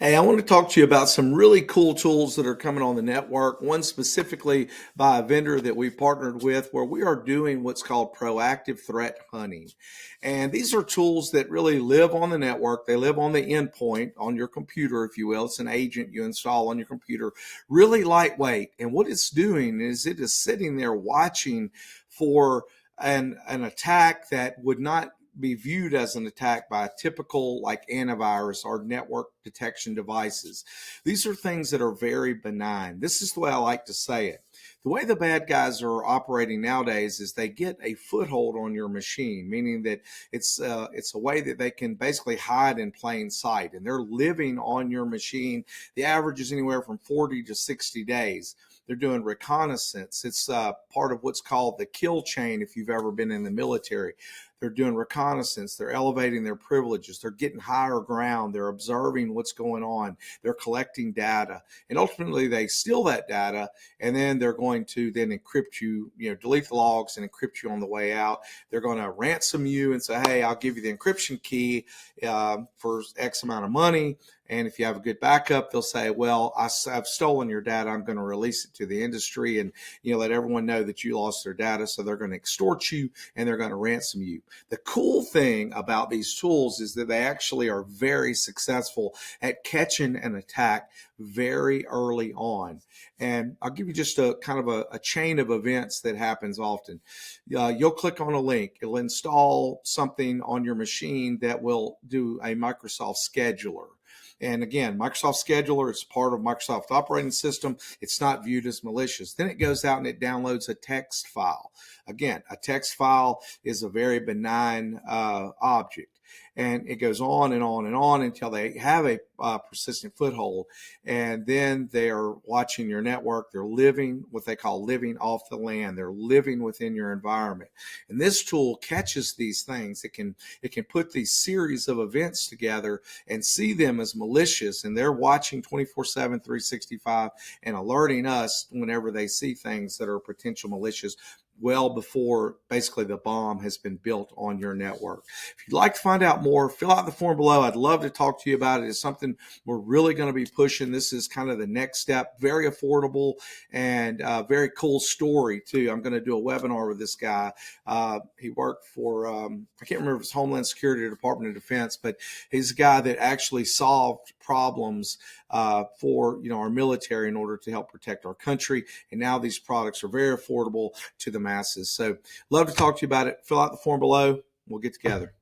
Hey, I want to talk to you about some really cool tools that are coming on the network. One specifically by a vendor that we've partnered with, where we are doing what's called proactive threat hunting. And these are tools that really live on the network. They live on the endpoint on your computer, if you will. It's an agent you install on your computer, really lightweight. And what it's doing is it is sitting there watching for an attack that would not be viewed as an attack by a typical like antivirus or network detection devices. These are things that are very benign. This is the way I like to say it. The way the bad guys are operating nowadays is they get a foothold on your machine, meaning that it's a way that they can basically hide in plain sight, and they're living on your machine. The average is anywhere from 40 to 60 days. They're doing reconnaissance. It's part of what's called the kill chain if you've ever been in the military. They're doing reconnaissance. They're elevating their privileges. They're getting higher ground. They're observing what's going on. They're collecting data. And ultimately, they steal that data, and then they're going to then encrypt you, delete the logs and encrypt you on the way out. They're going to ransom you and say, hey, I'll give you the encryption key for X amount of money. And if you have a good backup, they'll say, well, I've stolen your data. I'm going to release it to the industry and let everyone know that you lost their data. So they're going to extort you and they're going to ransom you. The cool thing about these tools is that they actually are very successful at catching an attack very early on. And I'll give you just a kind of a chain of events that happens often. You'll click on a link. It'll install something on your machine that will do a Microsoft scheduler. And again, Microsoft Scheduler is part of Microsoft operating system. It's not viewed as malicious. Then it goes out and it downloads a text file. Again, a text file is a very benign object. And it goes on and on and on until they have a persistent foothold. And then they are watching your network. They're living what they call living off the land. They're living within your environment. And this tool catches these things. It can put these series of events together and see them as malicious. And they're watching 24/7, 365 and alerting us whenever they see things that are potential malicious, well before basically the bomb has been built on your network. If you'd like to find out more, fill out the form below. I'd love to talk to you about it. It's something we're really going to be pushing. This is kind of the next step, very affordable and very cool story too. I'm going to do a webinar with this guy. He worked for, I can't remember if it's Homeland Security or Department of Defense, but he's a guy that actually solved problems for our military in order to help protect our country. And now these products are very affordable to the masses. So love to talk to you about it. Fill out the form below. We'll get together.